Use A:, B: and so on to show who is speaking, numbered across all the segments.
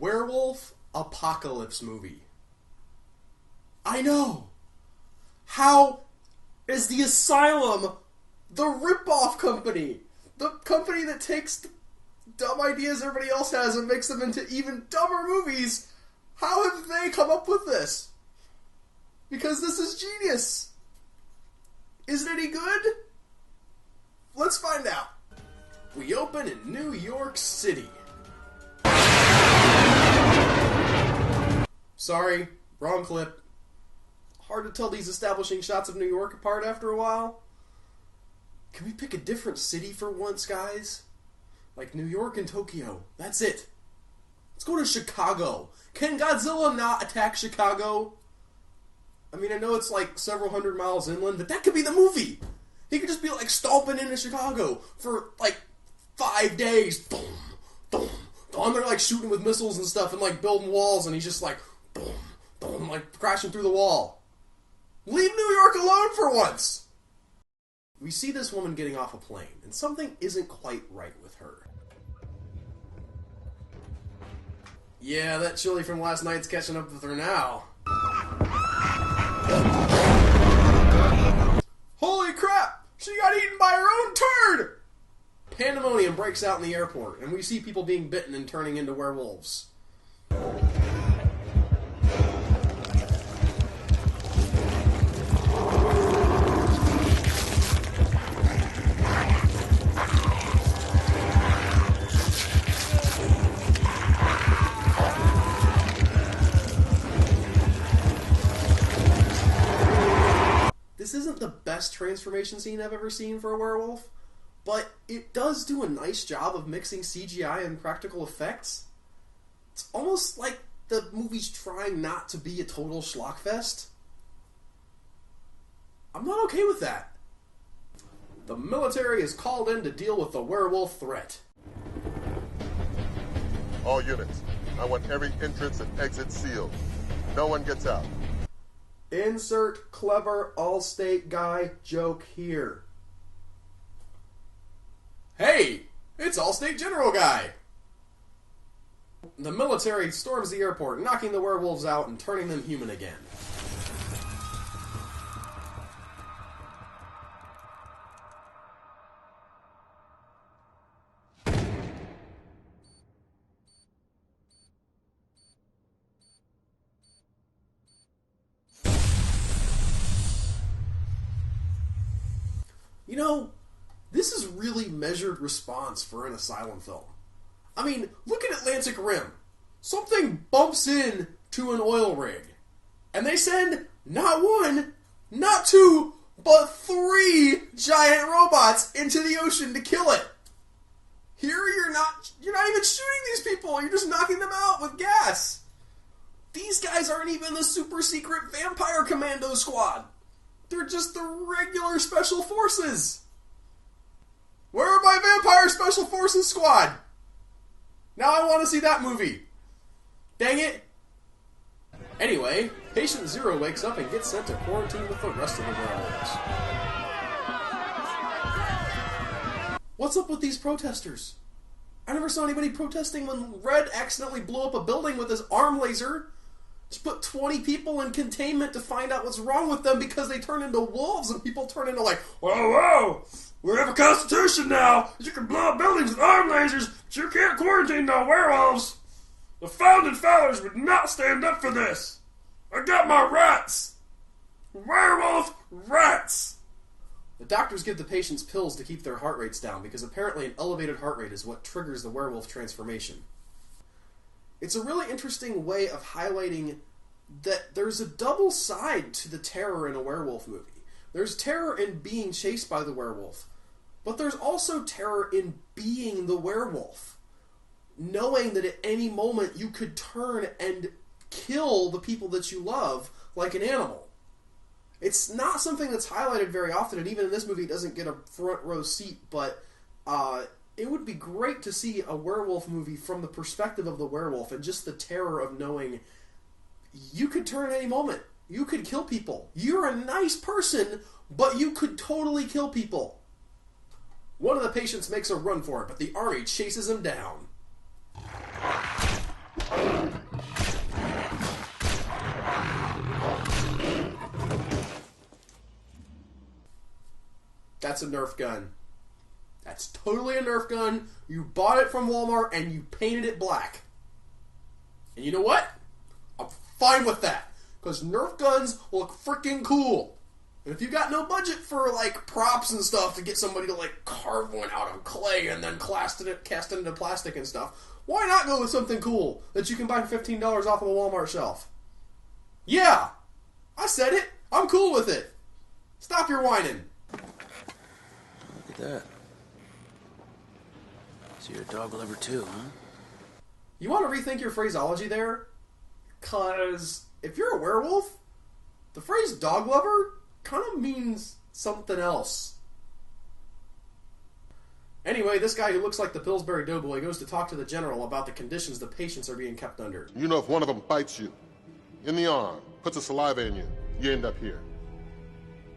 A: werewolf apocalypse movie. I know! How is the Asylum the rip-off company? The company that takes the dumb ideas everybody else has and makes them into even dumber movies. How have they come up with this? Because this is genius. Is it any good? Let's find out. We open in New York City. Sorry, wrong clip. Hard to tell these establishing shots of New York apart after a while. Can we pick a different city for once, guys? Like New York and Tokyo. That's it. Let's go to Chicago. Can Godzilla not attack Chicago? I mean, I know it's like several hundred miles inland, but that could be the movie. He could just be like stomping into Chicago for like 5 days. Boom, boom, boom. They're like shooting with missiles and stuff and like building walls, and he's just like boom, boom, like crashing through the wall. Leave New York alone for once. We see this woman getting off a plane, and something isn't quite right with her. Yeah, that chili from last night's catching up with her now. Holy crap! She got eaten by her own turd! Pandemonium breaks out in the airport, and we see people being bitten and turning into werewolves. This isn't the best transformation scene I've ever seen for a werewolf, but it does do a nice job of mixing CGI and practical effects. It's almost like the movie's trying not to be a total schlockfest. I'm not okay with that. The military is called in to deal with the werewolf threat.
B: All units, I want every entrance and exit sealed. No one gets out.
A: Insert clever Allstate guy joke here. Hey, it's Allstate General Guy! The military storms the airport, knocking the werewolves out and turning them human again. You know, this is really measured response for an Asylum film. I mean, look at Atlantic Rim. Something bumps in to an oil rig, and they send not one, not two, but 3 giant robots into the ocean to kill it. Here you're not even shooting these people, you're just knocking them out with gas. These guys aren't even the super secret vampire commando squad. They're just the regular special forces. Where are my vampire special forces squad? Now I want to see that movie. Dang it. Anyway, Patient Zero wakes up and gets sent to quarantine with the rest of the werewolves. What's up with these protesters? I never saw anybody protesting when Red accidentally blew up a building with his arm laser. Just put 20 people in containment to find out what's wrong with them because they turn into wolves, and people turn into like, whoa, we have a constitution now. You can blow up buildings with arm lasers, but you can't quarantine no werewolves. The founding fathers would not stand up for this. I got my rights. Werewolf rights. The doctors give the patients pills to keep their heart rates down because apparently an elevated heart rate is what triggers the werewolf transformation. It's a really interesting way of highlighting that there's a double side to the terror in a werewolf movie. There's terror in being chased by the werewolf, but there's also terror in being the werewolf. Knowing that at any moment you could turn and kill the people that you love like an animal. It's not something that's highlighted very often, and even in this movie it doesn't get a front row seat, but it would be great to see a werewolf movie from the perspective of the werewolf and just the terror of knowing you could turn at any moment. You could kill people. You're a nice person, but you could totally kill people. One of the patients makes a run for it, but the army chases him down. That's a Nerf gun. That's totally a Nerf gun. You bought it from Walmart and you painted it black. And you know what? I'm fine with that. Because Nerf guns look freaking cool. And if you got no budget for, like, props and stuff to get somebody to, like, carve one out of clay and then cast it into plastic and stuff, why not go with something cool that you can buy for $15 off of a Walmart shelf? Yeah! I said it. I'm cool with it. Stop your whining.
C: Look at that. So you're a dog lover too, huh?
A: You want to rethink your phraseology there? Because if you're a werewolf, the phrase dog lover kind of means something else. Anyway, this guy who looks like the Pillsbury Doughboy goes to talk to the general about the conditions the patients are being kept under.
B: You know, if one of them bites you in the arm, puts a saliva in you, you end up here.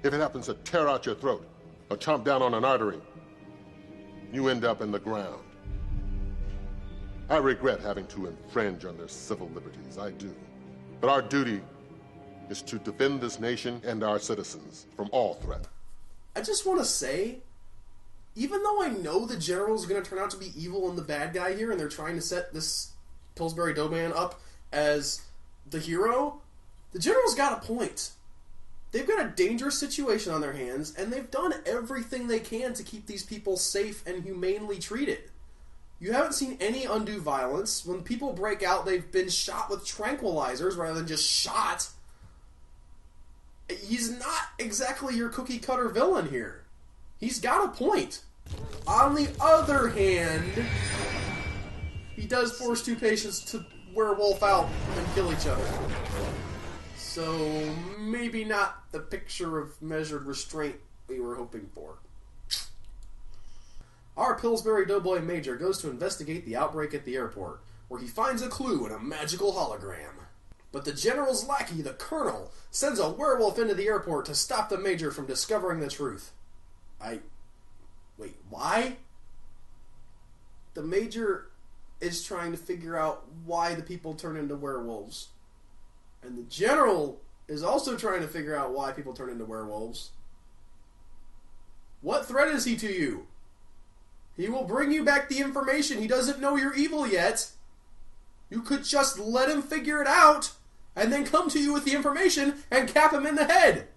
B: If it happens to tear out your throat or chomp down on an artery, you end up in the ground. I regret having to infringe on their civil liberties, I do. But our duty is to defend this nation and our citizens from all threat.
A: I just want to say, even though I know the general's going to turn out to be evil and the bad guy here, and they're trying to set this Pillsbury Doughman up as the hero, the general's got a point. They've got a dangerous situation on their hands, and they've done everything they can to keep these people safe and humanely treated. You haven't seen any undue violence. When people break out, they've been shot with tranquilizers rather than just shot. He's not exactly your cookie-cutter villain here. He's got a point. On the other hand, he does force two patients to werewolf out and kill each other. So, maybe not the picture of measured restraint we were hoping for. Our Pillsbury Doughboy Major goes to investigate the outbreak at the airport, where he finds a clue in a magical hologram. But the general's lackey, the colonel, sends a werewolf into the airport to stop the major from discovering the truth. Wait, why? The major is trying to figure out why the people turn into werewolves. And the general is also trying to figure out why people turn into werewolves. What threat is he to you? He will bring you back the information. He doesn't know you're evil yet. You could just let him figure it out, and then come to you with the information and cap him in the head.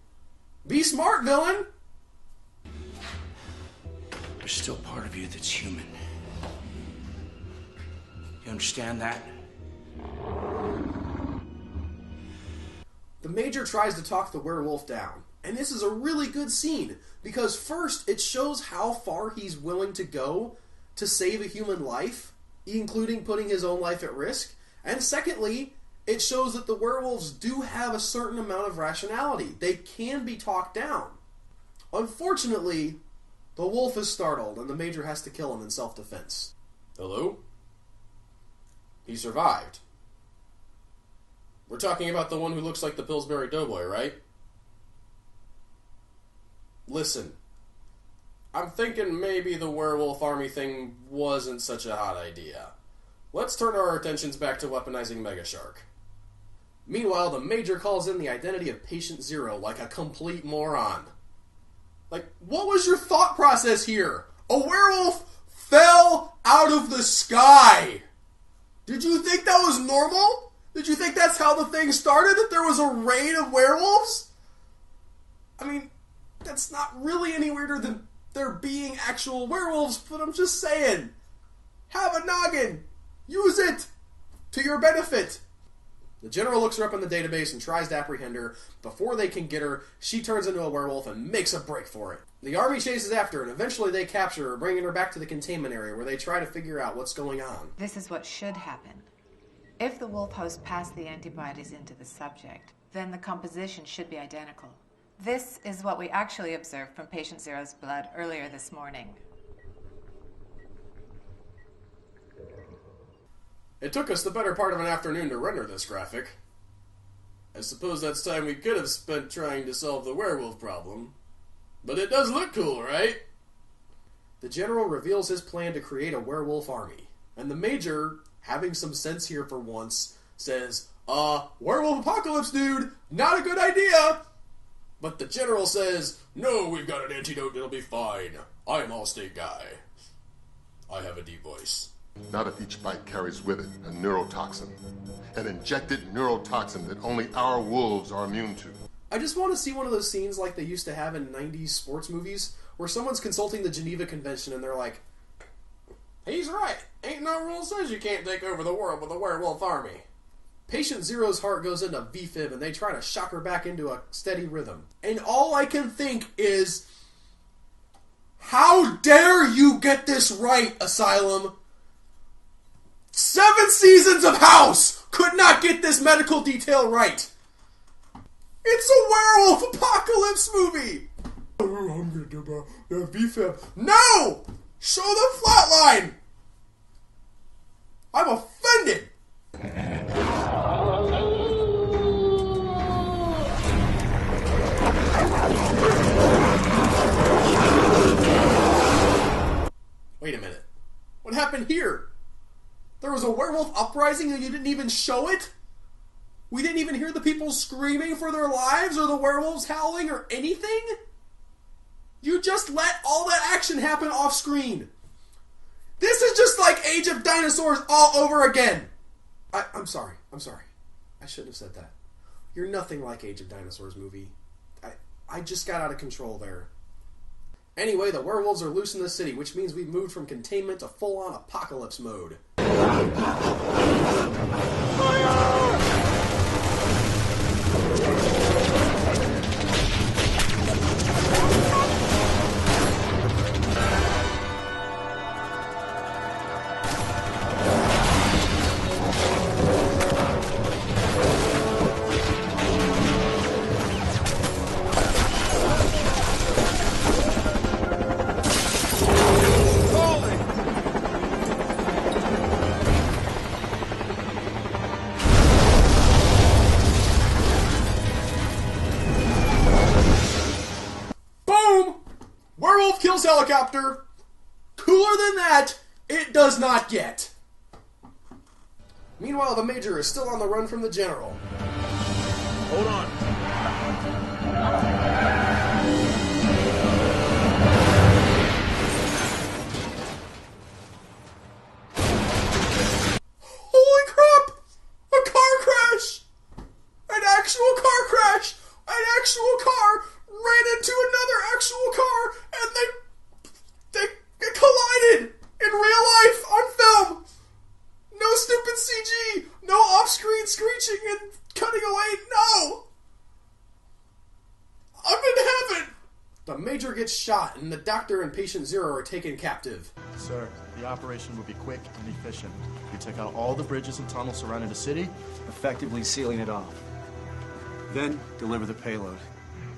A: Be smart, villain.
C: There's still part of you that's human. You understand that?
A: The major tries to talk the werewolf down. And this is a really good scene, because first, it shows how far he's willing to go to save a human life, including putting his own life at risk. And secondly, it shows that the werewolves do have a certain amount of rationality. They can be talked down. Unfortunately, the wolf is startled, and the major has to kill him in self-defense. Hello? He survived. We're talking about the one who looks like the Pillsbury Doughboy, right? Listen, I'm thinking maybe the werewolf army thing wasn't such a hot idea. Let's turn our attentions back to weaponizing Mega Shark. Meanwhile, the major calls in the identity of Patient Zero like a complete moron. Like, what was your thought process here? A werewolf fell out of the sky! Did you think that was normal? Did you think that's how the thing started? That there was a raid of werewolves? I mean, that's not really any weirder than there being actual werewolves, but I'm just saying. Have a noggin. Use it to your benefit. The general looks her up in the database and tries to apprehend her. Before they can get her, she turns into a werewolf and makes a break for it. The army chases after her, and eventually they capture her, bringing her back to the containment area where they try to figure out what's going on.
D: This is what should happen. If the wolf host passed the antibodies into the subject, then the composition should be identical. This is what we actually observed from Patient Zero's blood earlier this morning.
A: It took us the better part of an afternoon to render this graphic. I suppose that's time we could have spent trying to solve the werewolf problem. But it does look cool, right? The general reveals his plan to create a werewolf army. And the major, having some sense here for once, says, werewolf apocalypse, dude! Not a good idea! But the general says, no, we've got an antidote, it'll be fine. I'm Allstate guy. I have a deep voice.
B: Not if each bite carries with it a neurotoxin. An injected neurotoxin that only our wolves are immune to.
A: I just want to see one of those scenes like they used to have in 90s sports movies, where someone's consulting the Geneva Convention and they're like, he's right. Ain't no rule says you can't take over the world with a werewolf army. Patient Zero's heart goes into VFib and they try to shock her back into a steady rhythm. And all I can think is, how dare you get this right, Asylum? 7 seasons of House could not get this medical detail right. It's a werewolf apocalypse movie. Oh, I'm gonna do my VFib. No! Show the flatline! I'm offended! Wait a minute. What happened here? There was a werewolf uprising and you didn't even show it? We didn't even hear the people screaming for their lives or the werewolves howling or anything? You just let all that action happen off screen. This is just like Age of Dinosaurs all over again. I'm sorry. I shouldn't have said that. You're nothing like Age of Dinosaurs movie. I just got out of control there. Anyway, the werewolves are loose in the city, which means we've moved from containment to full-on apocalypse mode. Helicopter. Cooler than that, it does not get. Meanwhile, the Major is still on the run from the General.
E: Hold on.
A: Holy crap! A car crash! An actual car crash! An actual car ran into another actual car and they collided in real life on film. No stupid CG. No off-screen screeching and cutting away. No. I'm in heaven. The Major gets shot and the Doctor and Patient Zero are taken captive.
E: Sir, the operation will be quick and efficient. We take out all the bridges and tunnels surrounding the city,
F: effectively sealing it off. Then deliver the payload.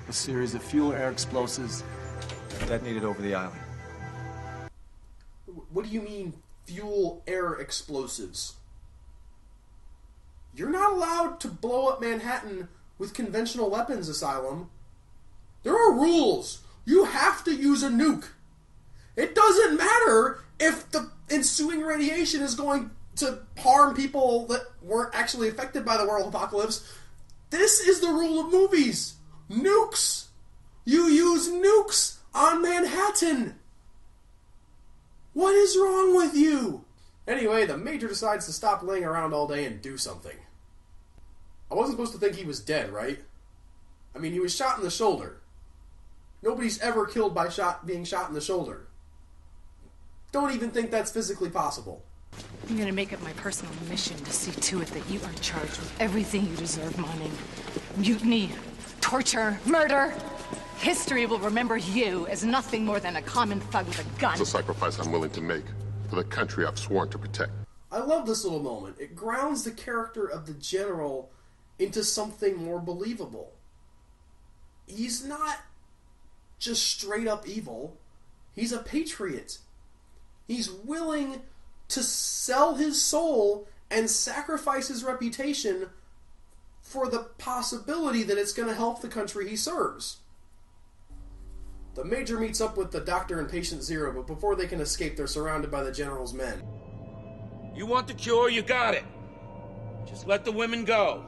F: A series of fuel-air explosives detonated over the island.
A: What do you mean, fuel-air explosives? You're not allowed to blow up Manhattan with conventional weapons, Asylum. There are rules. You have to use a nuke. It doesn't matter if the ensuing radiation is going to harm people that weren't actually affected by the world apocalypse. This is the rule of movies. Nukes. You use nukes on Manhattan. What is wrong with you? Anyway, the Major decides to stop laying around all day and do something. I wasn't supposed to think he was dead, right? I mean, he was shot in the shoulder. Nobody's ever killed by being shot in the shoulder. Don't even think that's physically possible.
G: I'm gonna make it my personal mission to see to it that you are charged with everything you deserve, Manning. Mutiny, torture, murder. History will remember you as nothing more than a common thug with a gun.
B: It's a sacrifice I'm willing to make for the country I've sworn to protect.
A: I love this little moment. It grounds the character of the General into something more believable. He's not just straight up evil. He's a patriot. He's willing to sell his soul and sacrifice his reputation for the possibility that it's going to help the country he serves. The Major meets up with the Doctor and Patient Zero, but before they can escape, they're surrounded by the General's men.
C: You want the cure, you got it. Just let the women go.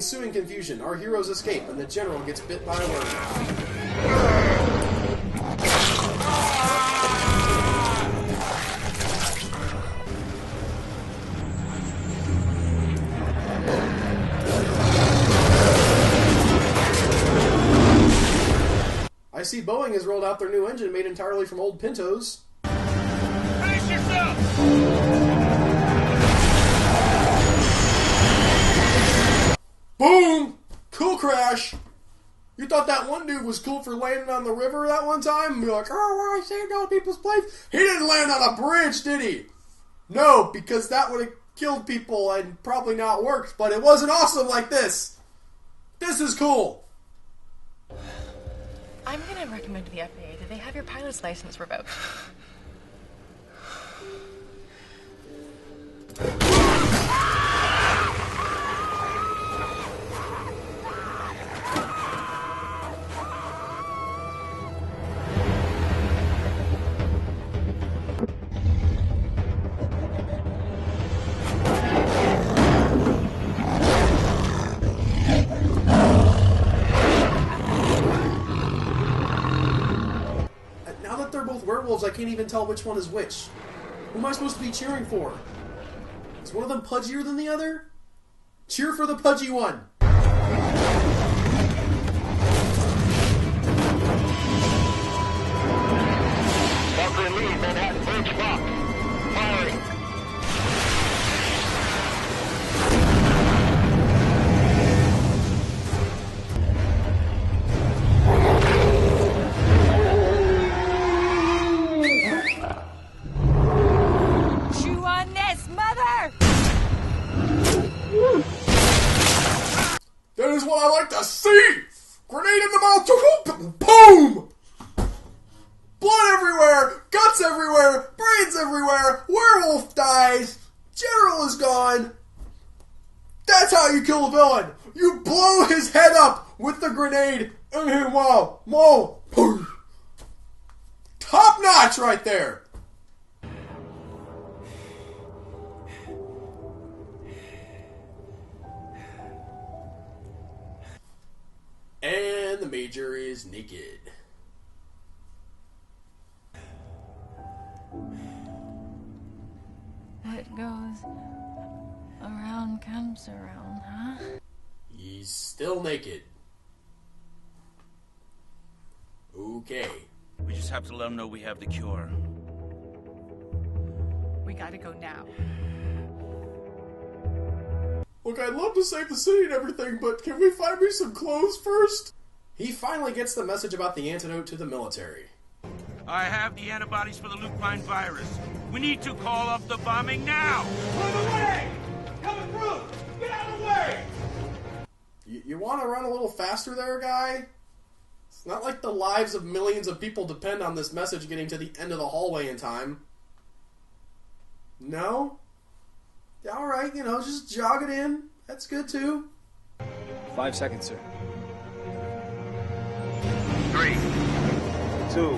A: ensuing confusion, our heroes escape, and the general gets bit by a worm. I see Boeing has rolled out their new engine made entirely from old Pintos.
C: Brace yourself!
A: Boom! Cool crash! You thought that one dude was cool for landing on the river that one time? You're like, oh, where I saved all people's planes? He didn't land on a bridge, did he? No, because that would have killed people and probably not worked, but it wasn't awesome like this. This is cool.
H: I'm going to recommend to the FAA that they have your pilot's license revoked.
A: Werewolves, I can't even tell which one is which. Who am I supposed to be cheering for? Is one of them pudgier than the other? Cheer for the pudgy one.
I: Walker and Lee, Manhattan Bridge locked. Firing.
A: That is what I like to see! Grenade in the mouth, boom! Blood everywhere, guts everywhere, brains everywhere, werewolf dies, general is gone. That's how you kill a villain. You blow his head up with the grenade, and then whoa, top notch right there. And the Major is naked.
H: What goes around comes around, huh?
A: He's still naked. Okay.
C: We just have to let them know we have the cure.
G: We gotta go now.
A: Look, I'd love to save the city and everything, but can we find me some clothes first? He finally gets the message about the antidote to the military.
C: I have the antibodies for the lupine virus. We need to call off the bombing now! Run away! Coming through! Get out of the way!
A: You want to run a little faster there, guy? It's not like the lives of millions of people depend on this message getting to the end of the hallway in time. No? Alright, just jog it in. That's good, too.
F: 5 seconds, sir.
I: 3,
F: 2,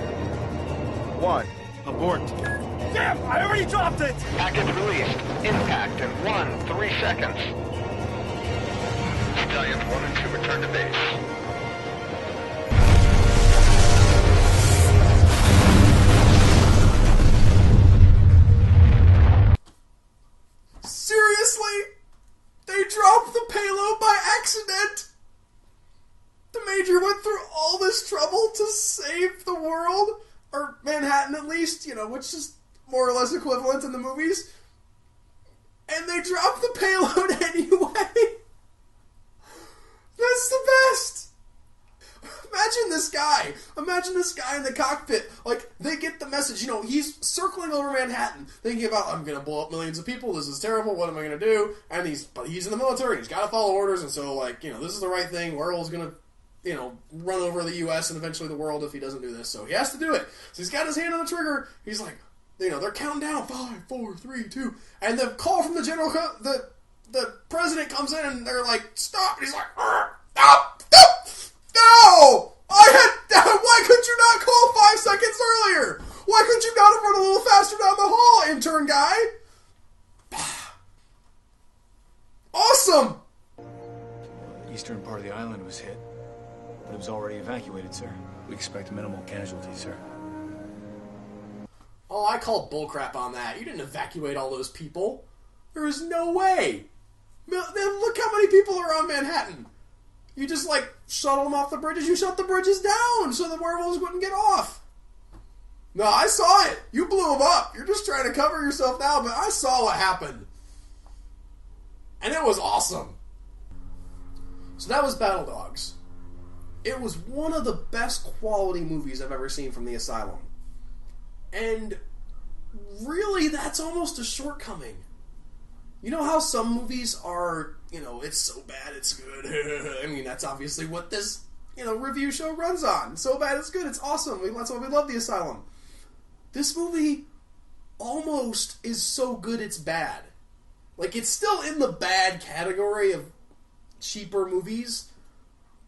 F: 1. Abort.
I: Damn! I already dropped it! Package released. Impact in 3 seconds. Stallions 1 and 2 return to base.
A: Seriously? They dropped the payload by accident? The Major went through all this trouble to save the world? Or Manhattan at least, which is more or less equivalent in the movies. And they dropped the payload anyway? That's the best! Imagine this guy. Imagine this guy in the cockpit. Like, they get the message. He's circling over Manhattan, thinking about, I'm going to blow up millions of people. This is terrible. What am I going to do? And he's in the military. He's got to follow orders. And so, this is the right thing. Werewolf's going to, run over the U.S. and eventually the world if he doesn't do this. So he has to do it. So he's got his hand on the trigger. He's like, they're counting down. 5, 4, 3, 2. And the call from the general, the president comes in and they're like, stop. And he's like, stop. No! Why could you not call 5 seconds earlier? Why could you not have run a little faster down the hall, intern guy? Awesome!
F: it was hit, but it was already evacuated, sir. We expect minimal casualties, sir.
A: Oh, I call bullcrap on that. You didn't evacuate all those people. There is no way. Look how many people are on Manhattan. You just, like, shuttle them off the bridges. You shut the bridges down so the werewolves wouldn't get off. No, I saw it. You blew them up. You're just trying to cover yourself now, but I saw what happened. And it was awesome. So that was Battledogs. It was one of the best quality movies I've ever seen from the Asylum. And really, that's almost a shortcoming. You know how some movies are, it's so bad it's good. I mean, that's obviously what this, review show runs on. So bad it's good. It's awesome. That's why we love the Asylum. This movie almost is so good it's bad. Like, it's still in the bad category of cheaper movies,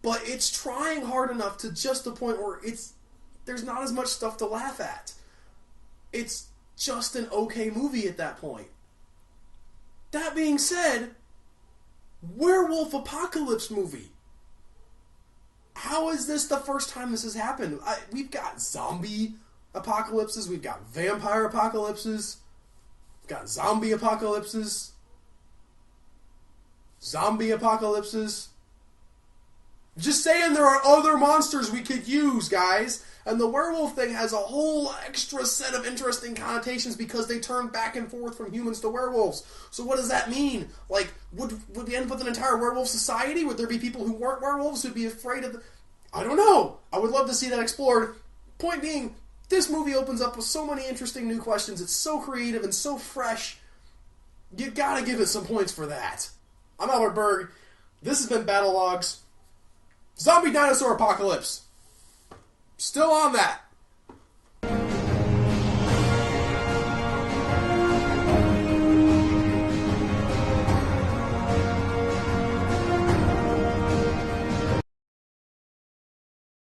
A: but it's trying hard enough to just the point where there's not as much stuff to laugh at. It's just an okay movie at that point. That being said, werewolf apocalypse movie. How is this the first time this has happened? We've got zombie apocalypses, we've got vampire apocalypses, we've got zombie apocalypses. Just saying there are other monsters we could use, guys. And the werewolf thing has a whole extra set of interesting connotations because they turn back and forth from humans to werewolves. So what does that mean? Like, would we end up with an entire werewolf society? Would there be people who weren't werewolves who'd be afraid of I don't know. I would love to see that explored. Point being, this movie opens up with so many interesting new questions. It's so creative and so fresh. You gotta give it some points for that. I'm Albert Berg. This has been Battledogs. Zombie dinosaur apocalypse. Still on that.